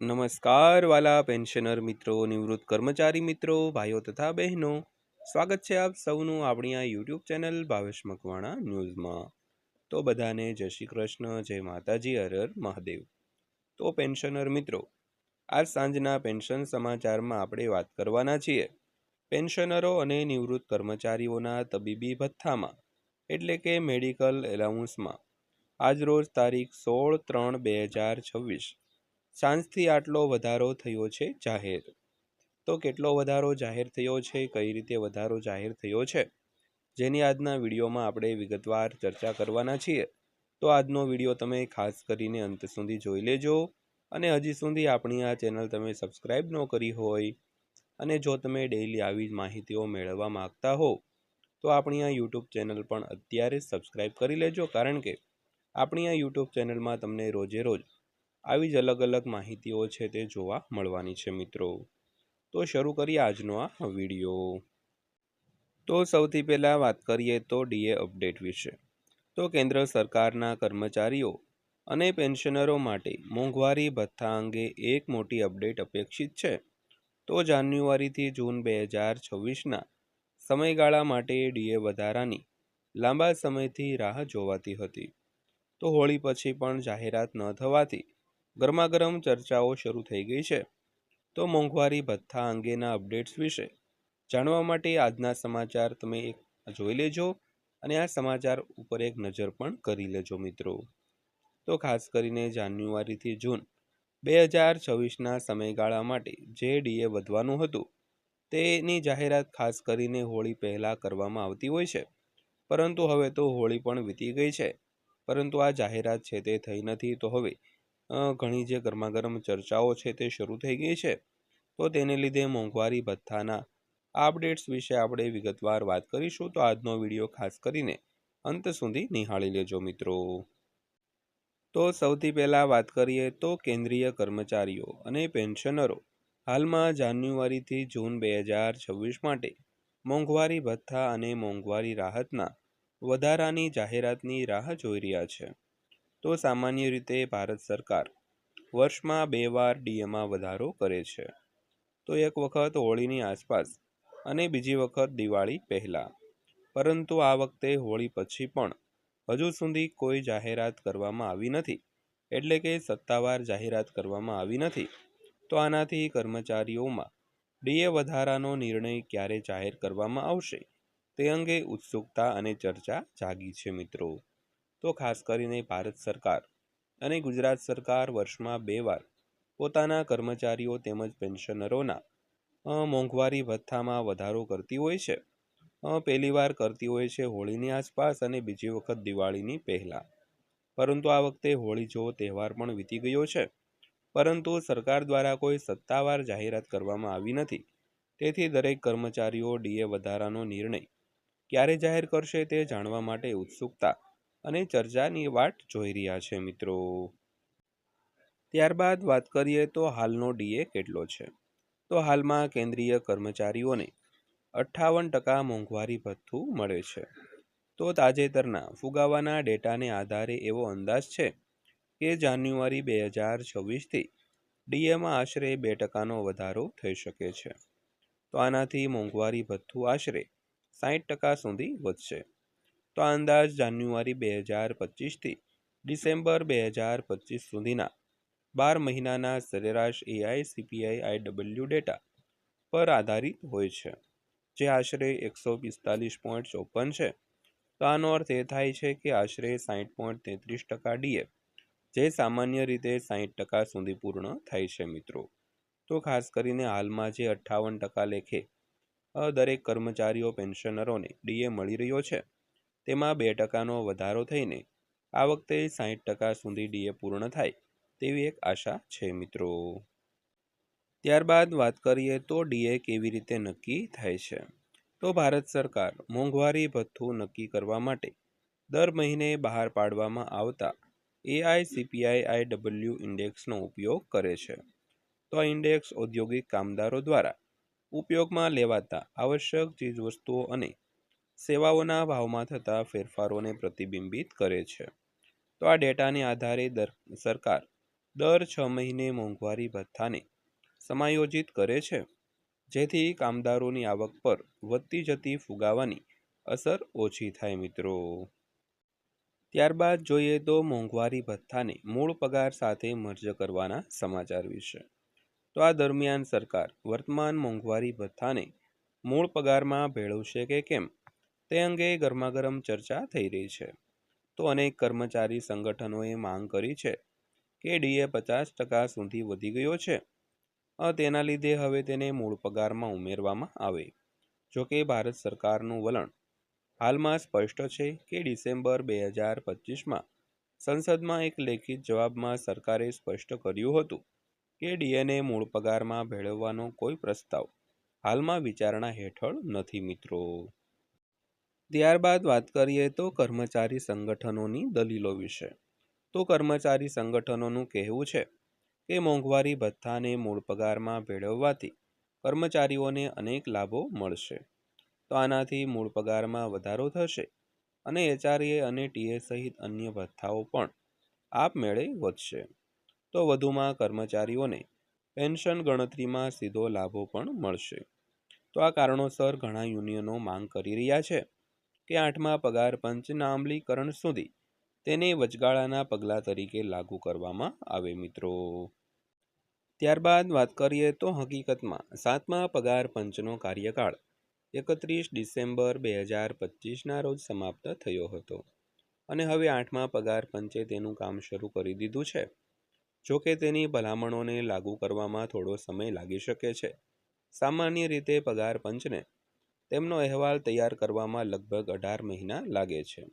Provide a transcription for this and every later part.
નમસ્કાર વાલા પેન્શનર મિત્રો, નિવૃત્ત કર્મચારી મિત્રો, ભાઈઓ તથા બહેનો, સ્વાગત છે આપ સૌનું આપણી આ યુટ્યુબ ચેનલ ભાવેશ મકવાણા ન્યૂઝમાં। તો બધાને જય શ્રી કૃષ્ણ, જય માતાજી, હર હર મહાદેવ। તો પેન્શનર મિત્રો, આજ સાંજના પેન્શન સમાચારમાં આપણે વાત કરવાના છીએ પેન્શનરો અને નિવૃત્ત કર્મચારીઓના તબીબી ભથ્થામાં એટલે કે મેડિકલ એલાઉન્સમાં આજરોજ તારીખ 16/3/2026 સાંજથી આટલો વધારો થયો છે જાહેર। તો કેટલો વધારો જાહેર થયો છે, કઈ રીતે વધારો જાહેર થયો છે, જેની આજના વિડીયોમાં આપણે વિગતવાર ચર્ચા કરવાના છીએ। તો આજનો વિડીયો તમે ખાસ કરીને અંત સુધી જોઈ લેજો। અને હજી સુધી આપણી આ ચેનલ તમે સબસ્ક્રાઈબ ન કરી હોય અને જો તમે ડેઈલી આવી જ માહિતીઓ મેળવવા માંગતા હો તો આપણી આ યુટ્યુબ ચેનલ પણ અત્યારે સબસ્ક્રાઈબ કરી લેજો, કારણ કે આપણી આ યુટ્યુબ ચેનલમાં તમને રોજે રોજ આવી જ અલગ અલગ માહિતીઓ છે તે જોવા મળવાની છે મિત્રો। તો શરૂ કરીએ આજનો આ વિડીયો। તો સૌથી પહેલાં વાત કરીએ તો ડીએ અપડેટ વિશે। તો કેન્દ્ર સરકારના કર્મચારીઓ અને પેન્શનરો માટે મોંઘવારી ભથ્થા અંગે એક મોટી અપડેટ અપેક્ષિત છે। તો જાન્યુઆરીથી જૂન 2026ના સમયગાળા માટે ડીએ વધારાની લાંબા સમયથી રાહ જોવાતી હતી। તો હોળી પછી પણ જાહેરાત ન થવાથી ગરમાગરમ ચર્ચાઓ શરૂ થઈ ગઈ છે। તો મોંઘવારી ભથ્થા અંગેના અપડેટ્સ વિશે જાણવા માટે આજના સમાચાર તમે જોઈ લેજો અને આ સમાચાર ઉપર એક નજર પણ કરી લેજો મિત્રો। તો ખાસ કરીને જાન્યુઆરીથી જૂન 2026ના સમયગાળા માટે જે ડીએ વધવાનું હતું તેની જાહેરાત ખાસ કરીને હોળી પહેલાં કરવામાં આવતી હોય છે, પરંતુ હવે તો હોળી પણ વીતી ગઈ છે, પરંતુ આ જાહેરાત છે તે થઈ નથી। તો હવે ઘણી જે ગરમાગરમ ચર્ચાઓ છે તે શરૂ થઈ ગઈ છે। તો તેને લીધે મોંઘવારી ભથ્થાના અપડેટ્સ વિશે આપણે વિગતવાર વાત કરીશું। તો આજનો વિડીયો ખાસ કરીને અંત સુધી નિહાળી લેજો મિત્રો। તો સૌથી પહેલાં વાત કરીએ તો કેન્દ્રીય કર્મચારીઓ અને પેન્શનરો હાલમાં જાન્યુઆરીથી જૂન 2026 માટે મોંઘવારી ભથ્થા અને મોંઘવારી રાહતના વધારાની જાહેરાતની રાહ જોઈ રહ્યા છે। તો સામાન્ય રીતે ભારત સરકાર વર્ષમાં 2 વાર ડીએમાં વધારો કરે છે। તો એક વખત હોળીની આસપાસ અને બીજી વખત દિવાળી પહેલાં, પરંતુ આ વખતે હોળી પછી પણ હજુ સુધી કોઈ જાહેરાત કરવામાં આવી નથી, એટલે કે સત્તાવાર જાહેરાત કરવામાં આવી નથી। તો આનાથી કર્મચારીઓમાં ડીએ વધારાનો નિર્ણય ક્યારે જાહેર કરવામાં આવશે તે અંગે ઉત્સુકતા અને ચર્ચા જાગી છે મિત્રો। તો ખાસ કરીને ભારત સરકાર અને ગુજરાત સરકાર વર્ષમાં 2 વાર પોતાના કર્મચારીઓ તેમજ પેન્શનરોના મોંઘવારી ભથ્થામાં વધારો કરતી હોય છે। પહેલી વાર કરતી હોય છે હોળીની આસપાસ અને બીજી વખત દિવાળીની પહેલાં, પરંતુ આ વખતે હોળી જેવો તહેવાર પણ વીતી ગયો છે, પરંતુ સરકાર દ્વારા કોઈ સત્તાવાર જાહેરાત કરવામાં આવી નથી। તેથી દરેક કર્મચારીઓ ડીએ વધારાનો નિર્ણય ક્યારે જાહેર કરશે તે જાણવા માટે ઉત્સુકતા અને ચર્ચાની વાટ જોઈ રહ્યા છે મિત્રો। ત્યારબાદ વાત કરીએ તો હાલનો ડીએ કેટલો છે। તો હાલમાં કેન્દ્રીય કર્મચારીઓને 58% મોંઘવારી ભથ્થું મળે છે। તો તાજેતરના ફુગાવાના ડેટાને આધારે એવો અંદાજ છે કે જાન્યુઆરી 2026થી ડીએમાં આશરે 2%નો વધારો થઈ શકે છે। તો આનાથી મોંઘવારી ભથ્થું આશરે 60% સુધી વધશે। તો આ અંદાજ જાન્યુઆરી 2025થી ડિસેમ્બર 2025 સુધીના 12 મહિનાના સરેરાશ એઆઈસીપીઆઈ ડેટા પર આધારિત હોય છે, જે આશરે 145.54 છે। તો આનો અર્થ એ થાય છે કે આશરે 60.33% ડીએ, જે સામાન્ય રીતે 60% સુધી પૂર્ણ થાય છે મિત્રો। તો ખાસ કરીને હાલમાં જે 58% લેખે દરેક કર્મચારીઓ પેન્શનરોને ડીએ મળી રહ્યો છે, તેમાં 2%નો વધારો થઈને આ વખતે 60% સુધી ડીએ પૂર્ણ થાય તેવી એક આશા છે મિત્રો। ત્યારબાદ વાત કરીએ તો ડીએ કેવી રીતે નક્કી થાય છે। તો ભારત સરકાર મોંઘવારી ભથ્થું નક્કી કરવા માટે દર મહિને બહાર પાડવામાં આવતા એઆઈસીપીઆઈ ઇન્ડેક્સનો ઉપયોગ કરે છે। તો આ ઇન્ડેક્સ ઔદ્યોગિક કામદારો દ્વારા ઉપયોગમાં લેવાતા આવશ્યક ચીજવસ્તુઓ અને સેવાઓના ભાવમાં થતા ફેરફારોને પ્રતિબિંબિત કરે છે। તો આ ડેટાને આધારે સરકાર દર 6 મહિને મોંઘવારી ભથ્થાને સમાયોજિત કરે છે, જેથી કામદારોની આવક પર વધતી જતી ફુગાવાની અસર ઓછી થાય મિત્રો। ત્યારબાદ જોઈએ તો મોંઘવારી ભથ્થાને મૂળ પગાર સાથે મર્જ કરવાના સમાચાર વિશે। તો આ દરમિયાન સરકાર વર્તમાન મોંઘવારી ભથ્થાને મૂળ પગારમાં ભેળવશે કે કેમ તે અંગે ગરમાગરમ ચર્ચા થઈ રહી છે। તો અનેક કર્મચારી સંગઠનોએ માંગ કરી છે કે ડીએ 50% સુધી વધી ગયો છે, તેના લીધે હવે તેને મૂળ પગારમાં ઉમેરવામાં આવે। જોકે ભારત સરકારનું વલણ હાલમાં સ્પષ્ટ છે કે ડિસેમ્બર 2025માં સંસદમાં એક લેખિત જવાબમાં સરકારે સ્પષ્ટ કર્યું હતું કે ડીએને મૂળ પગારમાં ભેળવવાનો કોઈ પ્રસ્તાવ હાલમાં વિચારણા હેઠળ નથી મિત્રો। ત્યારબાદ વાત કરીએ તો કર્મચારી સંગઠનોની દલીલો વિશે। તો કર્મચારી સંગઠનોનું કહેવું છે કે મોંઘવારી ભથ્થાને મૂળ પગારમાં ભેળવવાથી કર્મચારીઓને અનેક લાભો મળશે। તો આનાથી મૂળ પગારમાં વધારો થશે અને એચઆરએ અને ટીએ સહિત અન્ય ભથ્થાઓ પણ આપમેળે વધશે। તો વધુમાં કર્મચારીઓને પેન્શન ગણતરીમાં સીધો લાભો પણ મળશે। તો આ કારણોસર ઘણા યુનિયનો માંગ કરી રહ્યા છે કે 8મા પગાર પંચના અમલીકરણ સુધી તેને વચગાળાના પગલાં તરીકે લાગુ કરવામાં આવે મિત્રો। ત્યારબાદ વાત કરીએ તો હકીકતમાં 7મા પગાર પંચનો કાર્યકાળ 31 ડિસેમ્બર 2025ના રોજ સમાપ્ત થયો હતો અને હવે 8મા પગાર પંચે તેનું કામ શરૂ કરી દીધું છે। જોકે તેની ભલામણોને લાગુ કરવામાં થોડો સમય લાગી શકે છે। સામાન્ય રીતે પગાર પંચને તેમનો અહેવાલ તૈયાર કરવામાં લગભગ 18 મહિના લાગે છે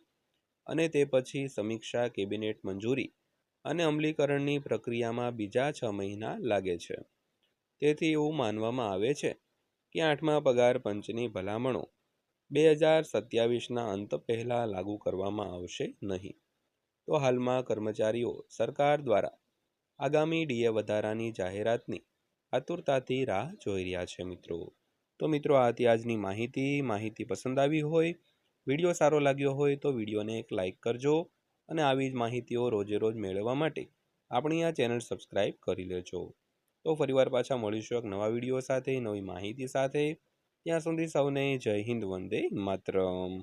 અને તે પછી સમીક્ષા, કેબિનેટ મંજૂરી અને અમલીકરણની પ્રક્રિયામાં બીજા 6 મહિના લાગે છે। તેથી એવું માનવામાં આવે છે કે 8મા પગાર પંચની ભલામણો 2027ના અંત પહેલાં લાગુ કરવામાં આવશે નહીં। તો હાલમાં કર્મચારીઓ સરકાર દ્વારા આગામી ડીએ વધારાની જાહેરાતની આતુરતાથી રાહ જોઈ રહ્યા છે મિત્રો। તો મિત્રો આ હતી આજની માહિતી પસંદ આવી હોય, વિડીયો સારો લાગ્યો હોય તો વિડીયોને એક લાઇક કરજો અને આવી જ માહિતીઓ રોજે રોજ મેળવવા માટે આપણી આ ચેનલ સબસ્ક્રાઈબ કરી લેજો। તો ફરીવાર પાછા મળીશું એક નવા વિડીયો સાથે, નવી માહિતી સાથે। ત્યાં સુધી સૌને જય હિન્દ, વંદે માતરમ।